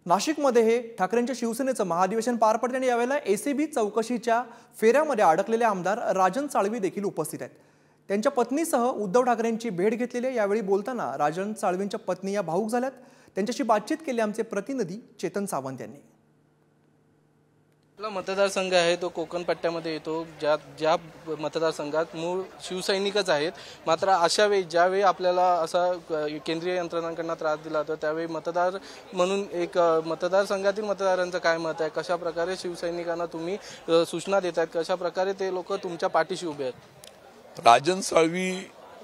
नाशिकमध्ये हे ठाकरेंच्या शिवसेनेचं महाधिवेशन पार पडते आणि यावेळेला एसीबी चौकशीच्या फेऱ्यामध्ये अडकलेले आमदार राजन साळवी देखील उपस्थित आहेत। त्यांच्या पत्नीसह उद्धव ठाकरेंची भेट घेतलेली आहे। यावेळी बोलताना राजन साळवींच्या पत्नी या भावूक झाल्यात। त्यांच्याशी बातचीत केली आमचे प्रतिनिधी चेतन सावंत यांनी। आपला मतदारसंघ आहे तो कोकण पट्ट्यामध्ये येतो, ज्या मतदारसंघात मूळ शिवसैनिकच आहेत। मात्र अशा वेळी ज्यावेळी आपल्याला असा केंद्रीय यंत्रणांकडून त्रास दिला होता त्यावेळी मतदार म्हणून एक मतदारसंघातील मतदारांचं काय मत आहे, कशा प्रकारे शिवसैनिकांना तुम्ही सूचना देतात, कशा प्रकारे ते लोक तुमच्या पाठीशी उभे आहेत? राजन साळवी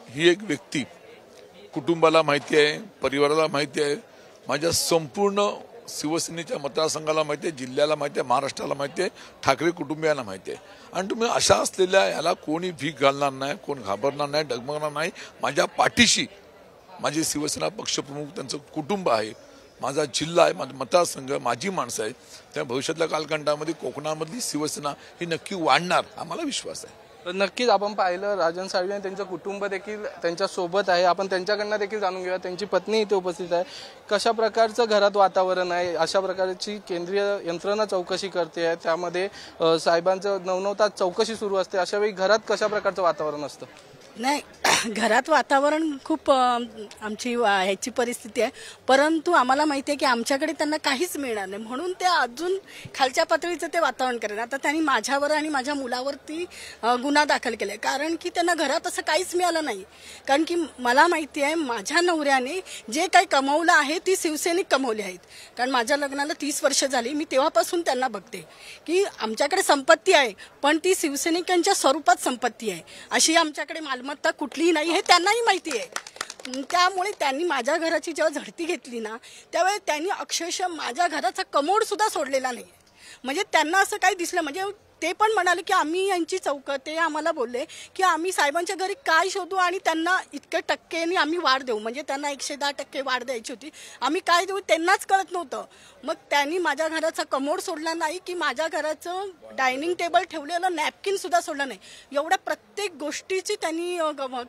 ही एक व्यक्ती कुटुंबाला माहिती आहे, परिवाराला माहिती आहे, माझ्या संपूर्ण शिवसेनेच्या मतदारसंघाला माहिती आहे, जिल्ह्याला माहिती आहे, महाराष्ट्राला माहिती आहे, ठाकरे कुटुंबियांना माहिती आहे। आणि तुम्ही अशा असलेल्या याला कोणी भीक घालणार नाही, कोण घाबरणार नाही, डगमगणार नाही। माझ्या पाठीशी माझे शिवसेना पक्षप्रमुख, त्यांचं कुटुंब आहे, माझा जिल्हा आहे, माझा मतदारसंघ, माझी माणसं आहे। त्या भविष्यातल्या कालखंडामध्ये कोकणामधली शिवसेना ही नक्की वाढणार, आम्हाला विश्वास आहे। नक्कीच आपण पाहिलं राजन साळवी आणि त्यांचं कुटुंब देखील त्यांच्या सोबत आहे। आपण त्यांच्याकडनं देखील जाणून घेऊया, त्यांची पत्नी इथे उपस्थित आहे। कशा प्रकारचं घरात वातावरण आहे, अशा प्रकारची केंद्रीय यंत्रणा चौकशी करते आहे, त्यामध्ये साहेबांचं 9 तास चौकशी सुरू असते, अशा वेळी घरात कशा प्रकारचं वातावरण असतं? नाही, घरात वातावरण खूप आमची ह्याची परिस्थिती आहे, परंतु आम्हाला माहिती आहे की आमच्याकडे त्यांना काहीच मिळणार नाही, म्हणून ते अजून खालच्या पातळीचं ते वातावरण करणार। आता त्यांनी माझ्यावर आणि माझ्या मुलावरती गुन्हा दाखल केला, कारण की त्यांना घरात असं काहीच मिळालं नाही। कारण की मला माहिती आहे माझ्या नवऱ्याने जे काही कमवलं आहे ती शिवसैनिक कमवली आहेत, कारण माझ्या लग्नाला 30 वर्ष झाली। मी तेव्हापासून त्यांना बघते की आमच्याकडे संपत्ती आहे, पण ती शिवसैनिकांच्या स्वरूपात संपत्ती आहे, अशी आमच्याकडे मालमत्ता कुठलीही नाही हे त्यांनाही माहिती आहे। त्यामुळे त्यांनी माझ्या घराची जेव्हा झडती घेतली ना, त्यावेळी त्यांनी अक्षरशः माझ्या घराचा कमोड सुद्धा सोडलेला नाही। म्हणजे त्यांना असं काही दिसलं, म्हणजे ते पण म्हणाले की आम्ही यांची ते आम्हाला बोलले की आम्ही साहेबांच्या घरी काय शोधू आणि त्यांना इतक्या टक्क्यांनी आम्ही वाढ देऊ, म्हणजे त्यांना 110% वाढ द्यायची होती, आम्ही काय देऊ त्यांनाच कळत नव्हतं। मग त्यांनी माझ्या घराचा कमोड सोडला नाही की माझ्या घराचं डायनिंग टेबल ठेवलेलं नॅपकिन सुद्धा सोडलं नाही। एवढ्या प्रत्येक गोष्टीची त्यांनी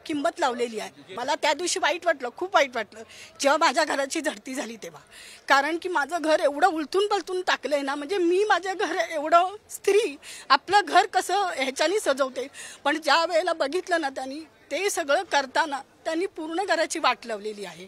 किंमत लावलेली आहे। मला त्या दिवशी वाईट वाटलं, खूप वाईट वाटलं जेव्हा माझ्या घराची झडती झाली तेव्हा, कारण की माझं घर एवढं उलटून पलटून टाकलंय ना, म्हणजे मी माझं घर एवढं स्त्री आपलं घर कसं ह्याच्यानी सजवते, पण ज्या वेळेला बघितलं ना त्यांनी ते सगळं करताना त्यांनी पूर्ण घराची वाट लावलेली आहे।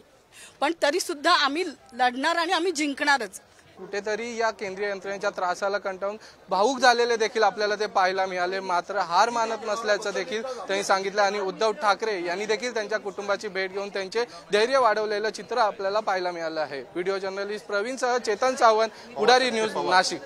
पण तरी सुद्धा आम्ही लढणार आणि आम्ही जिंकणारच। कुठेतरी या केंद्रीय यंत्रणेच्या त्रासाला कंटाळून भावूक झालेले देखील आपल्याला ते पाहायला मिळाले, मात्र हार मानत नसल्याचं देखील त्यांनी सांगितलं। आणि उद्धव ठाकरे यांनी देखील त्यांच्या कुटुंबाची भेट घेऊन त्यांचे धैर्य वाढवलेलं चित्र आपल्याला पाहायला मिळालं आहे। व्हिडिओ जर्नलिस्ट प्रवीणसह चेतन सावंत, पुढारी न्यूज, नाशिक।